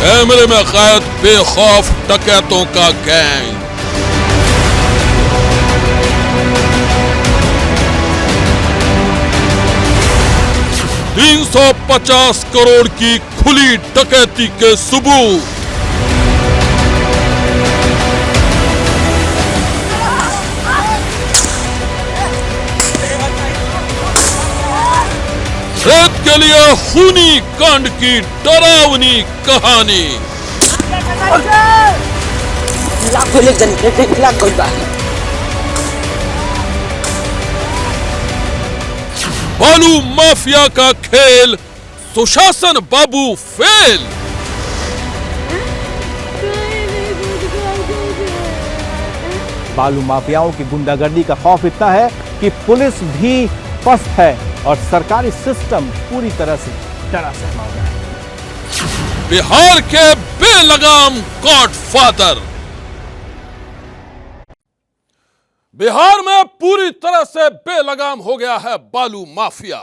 कैमरे में कैद बेखौफ डकैतों का गैंग। $350 करोड़ की खुली डकैती के सबूत। रेत के लिए खूनी कांड की डरावनी कहानी। बालू माफिया का खेल, सुशासन बाबू फेल। बालू माफियाओं की गुंडागर्दी का खौफ इतना है कि पुलिस भी पस्त है और सरकारी सिस्टम पूरी तरह से डरा सहमा हो गया है। बिहार के बेलगाम गॉडफादर। बिहार में पूरी तरह से बेलगाम हो गया है बालू माफिया।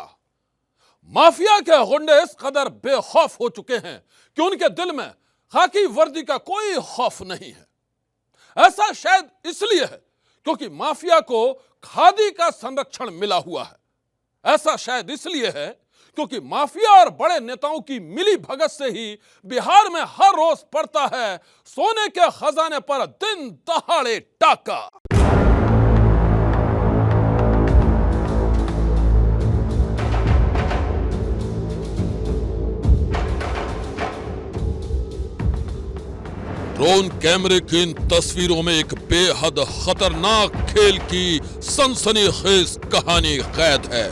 माफिया के गुंडे इस कदर बेखौफ हो चुके हैं कि उनके दिल में खाकी वर्दी का कोई खौफ नहीं है। ऐसा शायद इसलिए है क्योंकि माफिया को खादी का संरक्षण मिला हुआ है। ऐसा शायद इसलिए है क्योंकि माफिया और बड़े नेताओं की मिली भगत से ही बिहार में हर रोज पड़ता है सोने के खजाने पर दिन दहाड़े डाका। ड्रोन कैमरे की इन तस्वीरों में एक बेहद खतरनाक खेल की सनसनीखेज कहानी कैद है।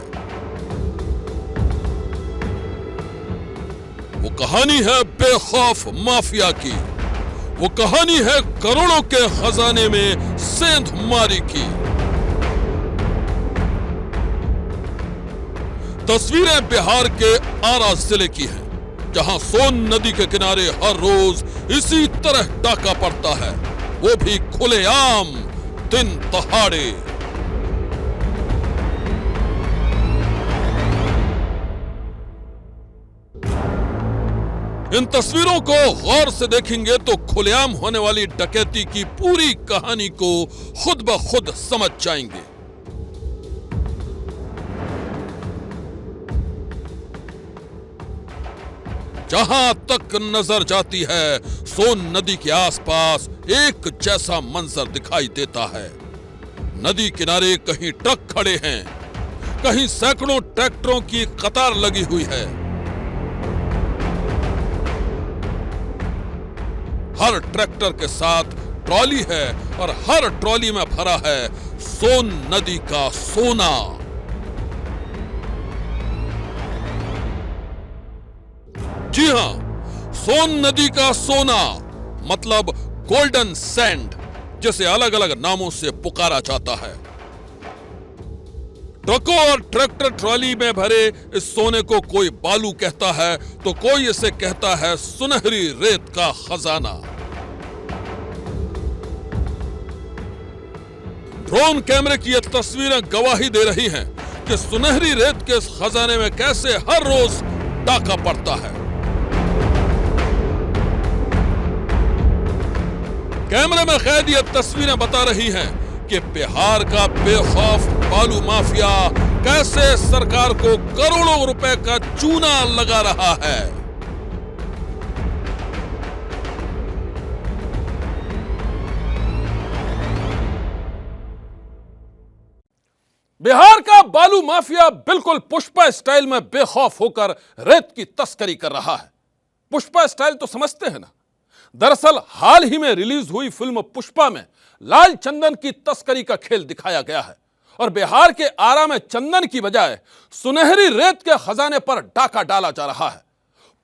वो कहानी है बेखौफ माफिया की। वो कहानी है करोड़ों के खजाने में सेंधमारी की। तस्वीरें बिहार के आरा जिले की हैं, जहां सोन नदी के किनारे हर रोज इसी तरह डाका पड़ता है, वो भी खुलेआम दिन दहाड़े। इन तस्वीरों को गौर से देखेंगे तो खुलेआम होने वाली डकैती की पूरी कहानी को खुद ब खुद समझ जाएंगे। जहां तक नजर जाती है सोन नदी के आसपास एक जैसा मंजर दिखाई देता है। नदी किनारे कहीं ट्रक खड़े हैं, कहीं सैकड़ों ट्रैक्टरों की कतार लगी हुई है। हर ट्रैक्टर के साथ ट्रॉली है और हर ट्रॉली में भरा है सोन नदी का सोना। जी हां, सोन नदी का सोना मतलब गोल्डन सैंड, जिसे अलग अलग नामों से पुकारा जाता है। ट्रकों और ट्रैक्टर ट्रॉली में भरे इस सोने को कोई बालू कहता है तो कोई इसे कहता है सुनहरी रेत का खजाना। ड्रोन कैमरे की ये तस्वीरें गवाही दे रही हैं कि सुनहरी रेत के इस खजाने में कैसे हर रोज डाका पड़ता है। कैमरे में कैद ये तस्वीरें बता रही हैं कि बिहार का बेखौफ बालू माफिया कैसे सरकार को करोड़ों रुपए का चूना लगा रहा है। बिहार का बालू माफिया बिल्कुल पुष्पा स्टाइल में बेखौफ होकर रेत की तस्करी कर रहा है। पुष्पा स्टाइल तो समझते हैं ना। दरअसल हाल ही में रिलीज हुई फिल्म पुष्पा में लाल चंदन की तस्करी का खेल दिखाया गया है और बिहार के आरा में चंदन की बजाय सुनहरी रेत के खजाने पर डाका डाला जा रहा है।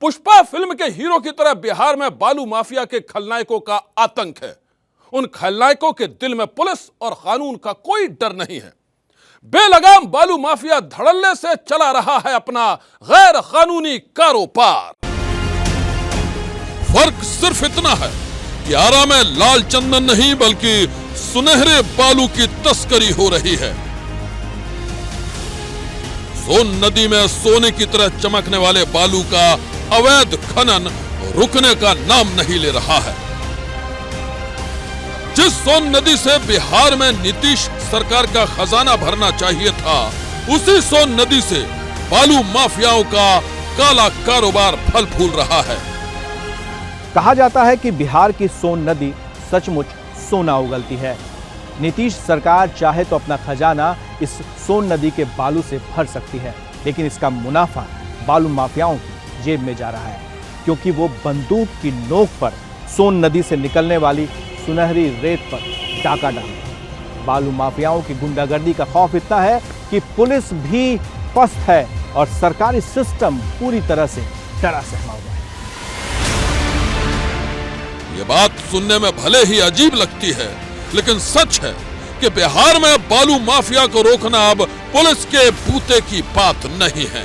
पुष्पा फिल्म के हीरो की तरह बिहार में बालू माफिया के खलनायकों का आतंक है। उन खलनायकों के दिल में पुलिस और कानून का कोई डर नहीं है। बेलगाम बालू माफिया धड़ल्ले से चला रहा है अपना गैर कानूनी कारोबार। फर्क सिर्फ इतना है कि आरा में लाल चंदन नहीं बल्कि सुनहरे बालू की तस्करी हो रही है। सोन नदी में सोने की तरह चमकने वाले बालू का अवैध खनन रुकने का नाम नहीं ले रहा है। जिस सोन नदी से बिहार में नीतीश सरकार का खजाना भरना चाहिए था, उसी सोन नदी से बालू माफियाओं का काला कारोबार फल फूल रहा है। कहा जाता है कि बिहार की सोन नदी सचमुच सोना उगलती है। नीतीश सरकार चाहे तो अपना खजाना इस सोन नदी के बालू से भर सकती है, लेकिन इसका मुनाफा बालू माफियाओं की जेब में जा रहा है, क्योंकि वो बंदूक की नोक पर सोन नदी से निकलने वाली सुनहरी रेत पर डाका डालते। बालू माफियाओं की गुंडागर्दी का खौफ इतना है कि पुलिस भी पस्त है और सरकारी सिस्टम पूरी तरह से डरा सहमा हुआ है। ये बात सुनने में भले ही अजीब लगती है, लेकिन सच है कि बिहार में बालू माफिया को रोकना अब पुलिस के बूते की बात नहीं है।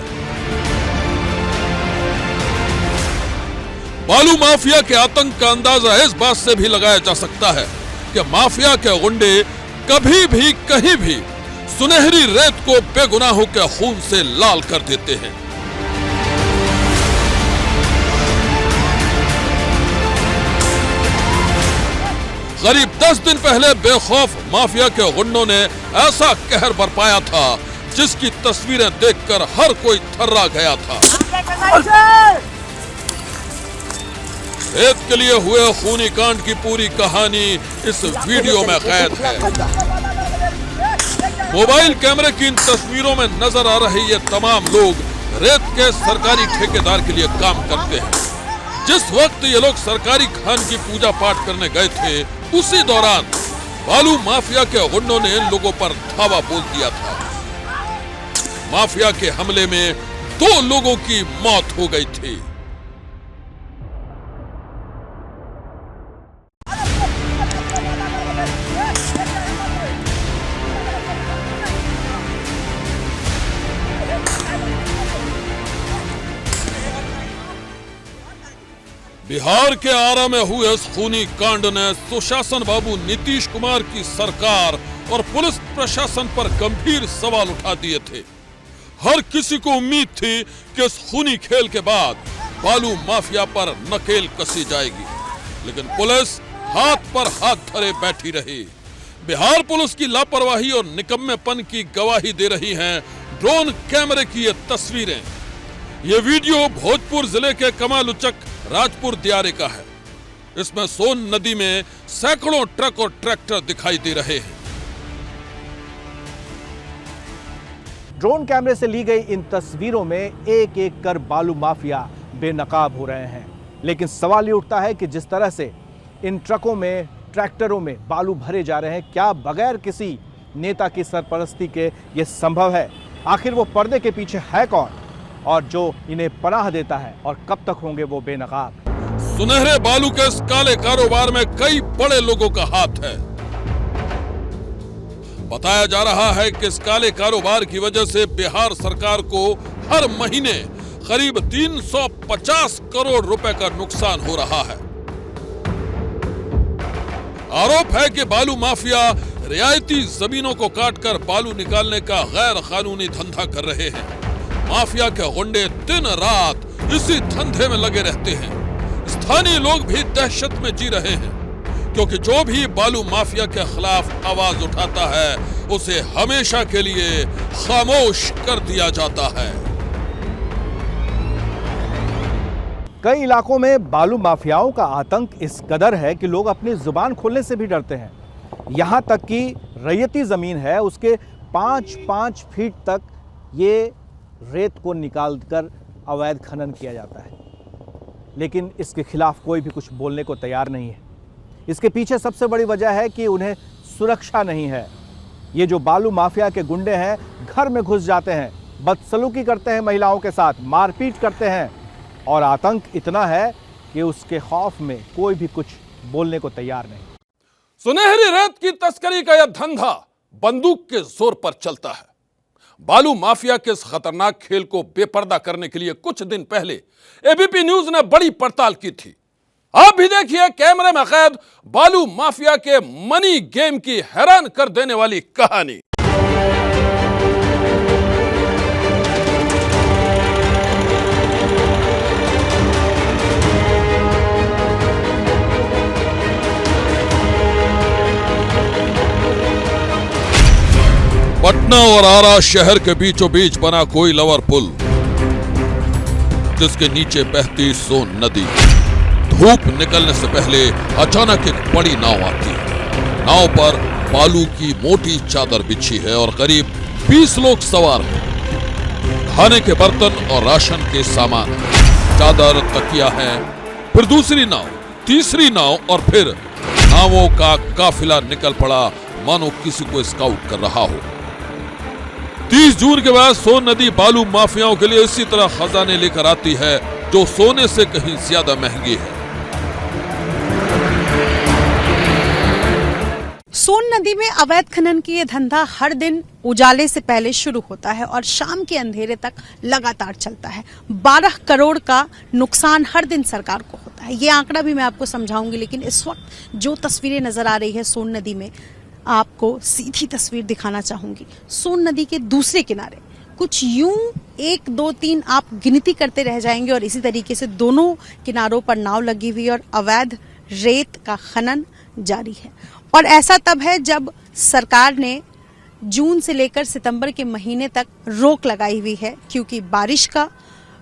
बालू माफिया के आतंक का अंदाजा इस बात से भी लगाया जा सकता है कि माफिया के गुंडे कभी भी कहीं भी सुनहरी रेत को बेगुनाहों के खून से लाल कर देते हैं। करीब 10 दिन पहले बेखौफ माफिया के गुंडों ने ऐसा कहर बरपाया था, जिसकी तस्वीरें देखकर हर कोई थर्रा गया था। रेत के लिए हुए खूनी कांड की पूरी कहानी इस वीडियो में कैद है। मोबाइल कैमरे की इन तस्वीरों में नजर आ रहे ये तमाम लोग रेत के सरकारी ठेकेदार के लिए काम करते हैं। जिस वक्त ये लोग सरकारी खान की पूजा पाठ करने गए थे, उसी दौरान बालू माफिया के गुंडों ने इन लोगों पर धावा बोल दिया था। माफिया के हमले में 2 लोगों की मौत हो गई थी। बिहार के आरा में हुए इस खूनी कांड ने सुशासन बाबू नीतीश कुमार की सरकार और पुलिस प्रशासन पर गंभीर सवाल उठा दिए थे। हर किसी को उम्मीद थी कि इस खूनी खेल के बाद बालू माफिया पर नकेल कसी जाएगी, लेकिन पुलिस हाथ पर हाथ धरे बैठी रही। बिहार पुलिस की लापरवाही और निकम्मेपन की गवाही दे रही हैं ड्रोन कैमरे की ये तस्वीरें। ये वीडियो भोजपुर जिले के कमालुचक राजपुर दियारे का है। इसमें सोन नदी में सैकड़ों ट्रक और ट्रैक्टर दिखाई दे रहे हैं। ड्रोन कैमरे से ली गई इन तस्वीरों में एक एक कर बालू माफिया बेनकाब हो रहे हैं, लेकिन सवाल ये उठता है कि जिस तरह से इन ट्रकों में, ट्रैक्टरों में बालू भरे जा रहे हैं, क्या बगैर किसी नेता की सरपरस्ती के ये संभव है? आखिर वो पर्दे के पीछे है कौन और जो इन्हें पनाह देता है, और कब तक होंगे वो बेनकाब? सुनहरे बालू के इस काले कारोबार में कई बड़े लोगों का हाथ है। बताया जा रहा है कि इस काले कारोबार की वजह से बिहार सरकार को हर महीने करीब 350 करोड़ रुपए का नुकसान हो रहा है। आरोप है कि बालू माफिया रियायती जमीनों को काटकर बालू निकालने का गैर कानूनी धंधा कर रहे हैं। माफिया के गुंडे दिन रात इसी धंधे में लगे रहते हैं। स्थानीय लोग भी दहशत में जी रहे हैं, क्योंकि जो भी बालू माफिया के खिलाफ आवाज उठाता है, उसे हमेशा के लिए खामोश कर दिया जाता है। कई इलाकों में बालू माफियाओं का आतंक इस कदर है कि लोग अपनी जुबान खोलने से भी डरते हैं। यहां तक कि रैयती जमीन है, उसके 5-5 फीट तक ये रेत को निकालकर अवैध खनन किया जाता है, लेकिन इसके खिलाफ कोई भी कुछ बोलने को तैयार नहीं है। इसके पीछे सबसे बड़ी वजह है कि उन्हें सुरक्षा नहीं है। ये जो बालू माफिया के गुंडे हैं, घर में घुस जाते हैं, बदसलूकी करते हैं महिलाओं के साथ, मारपीट करते हैं, और आतंक इतना है कि उसके खौफ में कोई भी कुछ बोलने को तैयार नहीं। सुनहरी रेत की तस्करी का यह धंधा बंदूक के जोर पर चलता है। बालू माफिया के इस खतरनाक खेल को बेपर्दा करने के लिए कुछ दिन पहले एबीपी न्यूज ने बड़ी पड़ताल की थी। आप भी देखिए कैमरे में कैद बालू माफिया के मनी गेम की हैरान कर देने वाली कहानी। पटना और आरा शहर के बीचों बीच बना कोई लवर पुल, जिसके नीचे बहती सोन नदी। धूप निकलने से पहले अचानक एक बड़ी नाव आती है। नाव पर बालू की मोटी चादर बिछी है और करीब 20 लोग सवार हैं। खाने के बर्तन और राशन के सामान, चादर, तकिया है। फिर दूसरी नाव, तीसरी नाव और फिर नावों का काफिला निकल पड़ा, मानो किसी को स्काउट कर रहा हो। 30 जून के बाद सोन नदी बालू माफियाओं के लिए इसी तरह खजाने लेकर आती है, जो सोने से कहीं ज्यादा महंगी है। सोन नदी में अवैध खनन की ये धंधा हर दिन उजाले से पहले शुरू होता है और शाम के अंधेरे तक लगातार चलता है। 12 करोड़ का नुकसान हर दिन सरकार को होता है। ये आंकड़ा भी मैं आपको समझाऊंगी, लेकिन इस वक्त जो तस्वीरें नजर आ रही है सोन नदी में, आपको सीधी तस्वीर दिखाना चाहूंगी। सोन नदी के दूसरे किनारे कुछ यूं 1, 2, 3 आप गिनती करते रह जाएंगे और इसी तरीके से दोनों किनारों पर नाव लगी हुई और अवैध रेत का खनन जारी है। और ऐसा तब है जब सरकार ने जून से लेकर सितंबर के महीने तक रोक लगाई हुई है, क्योंकि बारिश का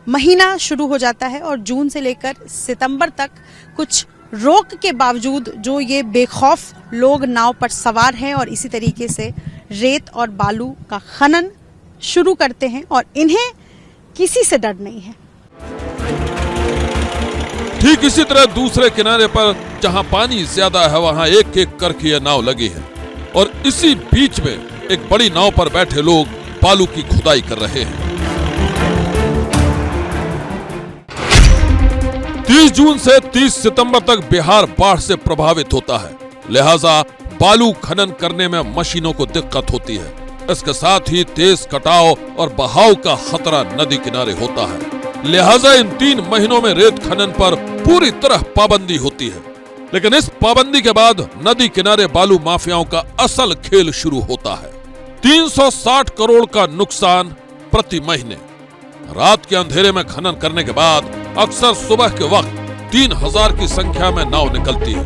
महीना शुरू हो जाता है और जून से लेकर सितंबर तक कुछ रोक के बावजूद जो ये बेखौफ लोग नाव पर सवार हैं और इसी तरीके से रेत और बालू का खनन शुरू करते हैं और इन्हें किसी से डर नहीं है। ठीक इसी तरह दूसरे किनारे पर जहां पानी ज्यादा है, वहां एक एक करके यह नाव लगी है और इसी बीच में एक बड़ी नाव पर बैठे लोग बालू की खुदाई कर रहे हैं। 30 जून से 30 सितंबर तक बिहार बाढ़ से प्रभावित होता है, लिहाजा बालू खनन करने में मशीनों को दिक्कत होती है। इसके साथ ही तेज कटाव और बहाव का खतरा नदी किनारे होता है, लिहाजा इन 3 महीनों में रेत खनन पर पूरी तरह पाबंदी होती है। लेकिन इस पाबंदी के बाद नदी किनारे बालू माफियाओं का असल खेल शुरू होता है। 360 करोड़ का नुकसान प्रति महीने। रात के अंधेरे में खनन करने के बाद अक्सर सुबह के वक्त 3000 की संख्या में नाव निकलती है।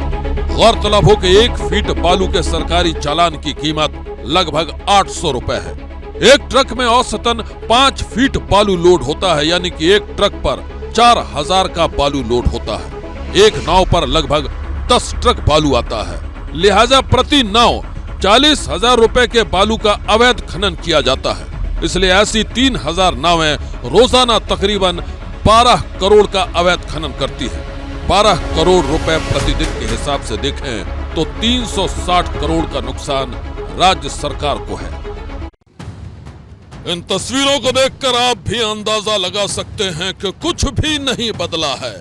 गौरतलब हो कि 1 फीट बालू के सरकारी चालान की कीमत लगभग 800 रुपए है। एक ट्रक में औसतन 5 फीट बालू लोड होता है, यानी कि एक ट्रक पर 4000 का बालू लोड होता है। एक नाव पर लगभग 10 ट्रक बालू आता है, लिहाजा प्रति नाव 40,000 रुपए के बालू का अवैध खनन किया जाता है। इसलिए ऐसी 3000 नावें रोजाना तकरीबन 12 करोड़ का अवैध खनन करती है। 12 करोड़ रुपए प्रतिदिन के हिसाब से देखें तो 360 करोड़ का नुकसान राज्य सरकार को है। इन तस्वीरों को देखकर आप भी अंदाजा लगा सकते हैं कि कुछ भी नहीं बदला है।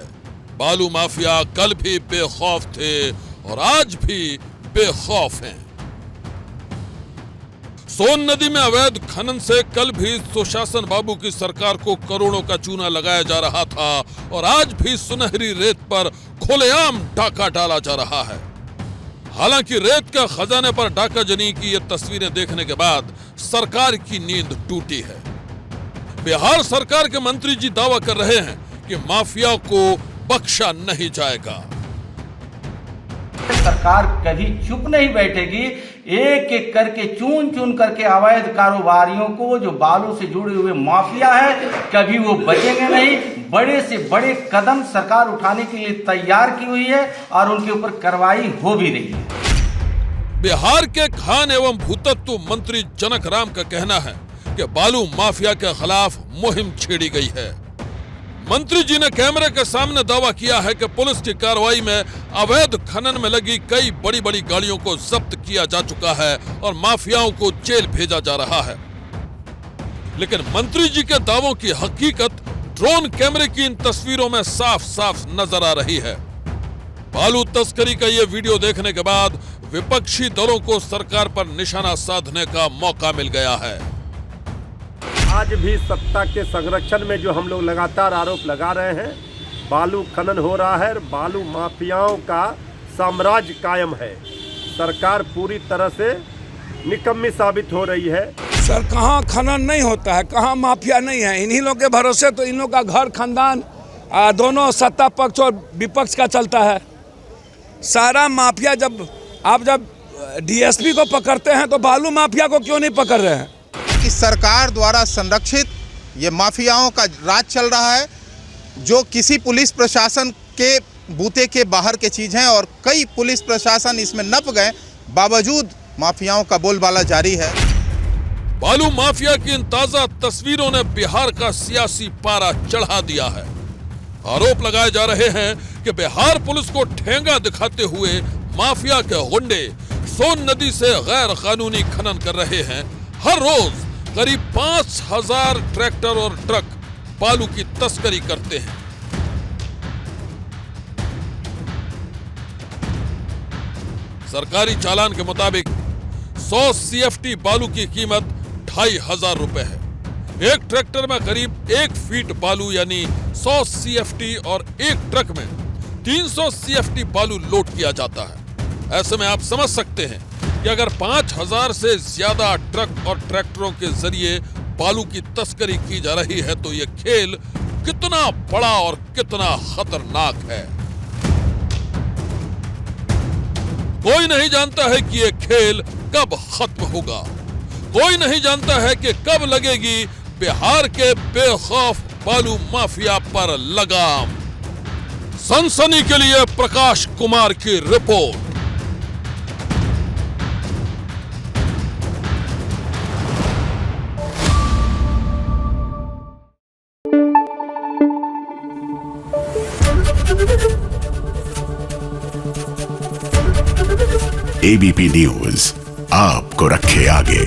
बालू माफिया कल भी बेखौफ थे और आज भी बेखौफ हैं। सोन नदी में अवैध खनन से कल भी सुशासन बाबू की सरकार को करोड़ों का चूना लगाया जा रहा था और आज भी सुनहरी रेत पर खुलेआम डाका डाला जा रहा है। हालांकि रेत का खजाने पर डाका जनी की ये तस्वीरें देखने के बाद सरकार की नींद टूटी है। बिहार सरकार के मंत्री जी दावा कर रहे हैं कि माफिया को बख्शा नहीं जाएगा। सरकार कभी चुप नहीं बैठेगी। एक एक करके चुन चुन करके अवैध कारोबारियों को, जो बालू से जुड़े हुए माफिया है, कभी वो बचेंगे नहीं। बड़े से बड़े कदम सरकार उठाने के लिए तैयार की हुई है और उनके ऊपर कार्रवाई हो भी रही है। बिहार के खान एवं भूतत्व मंत्री जनक राम का कहना है कि बालू माफिया के खिलाफ मुहिम छेड़ी गई है। मंत्री जी ने कैमरे के सामने दावा किया है कि पुलिस की कार्रवाई में अवैध खनन में लगी कई बड़ी बड़ी गाड़ियों को जब्त किया जा चुका है और माफियाओं को जेल भेजा जा रहा है। लेकिन मंत्री जी के दावों की हकीकत ड्रोन कैमरे की इन तस्वीरों में साफ साफ नजर आ रही है। बालू तस्करी का ये वीडियो देखने के बाद विपक्षी दलों को सरकार पर निशाना साधने का मौका मिल गया है। आज भी सत्ता के संरक्षण में जो हम लोग लगातार आरोप लगा रहे हैं, बालू खनन हो रहा है, बालू माफियाओं का साम्राज्य कायम है। सरकार पूरी तरह से निकम्मी साबित हो रही है। सर, कहाँ खनन नहीं होता है, कहाँ माफिया नहीं है। इन्हीं लोग के भरोसे तो इन लोग का घर खानदान दोनों सत्ता पक्ष और विपक्ष का चलता है। सारा माफिया जब डीएसपी को पकड़ते हैं तो बालू माफिया को क्यों नहीं पकड़ रहे हैं? कि सरकार द्वारा संरक्षित ये माफियाओं का राज चल रहा है, जो किसी पुलिस प्रशासन के बूते के बाहर के चीज़ हैं, और कई पुलिस प्रशासन इसमें नप गए, बावजूद माफियाओं का बोलबाला जारी है। बालू माफिया की इन ताजा तस्वीरों ने बिहार का सियासी पारा चढ़ा दिया है। आरोप लगाए जा रहे हैं कि बिहार पुलिस को ठेंगा दिखाते हुए माफिया के गुंडे सोन नदी से गैर कानूनी खनन कर रहे हैं। हर रोज करीब 5000 ट्रैक्टर और ट्रक बालू की तस्करी करते हैं। सरकारी चालान के मुताबिक 100 CFT बालू की कीमत 2500 रुपए है। एक ट्रैक्टर में करीब 1 फीट बालू यानी 100 CFT और एक ट्रक में 300 CFT बालू लोड किया जाता है। ऐसे में आप समझ सकते हैं कि अगर 5000 से ज्यादा ट्रक और ट्रैक्टरों के जरिए बालू की तस्करी की जा रही है तो यह खेल कितना बड़ा और कितना खतरनाक है। कोई नहीं जानता है कि यह खेल कब खत्म होगा। कोई नहीं जानता है कि कब लगेगी बिहार के बेखौफ बालू माफिया पर लगाम। सनसनी के लिए प्रकाश कुमार की रिपोर्ट। ABP न्यूज आपको रखे आगे।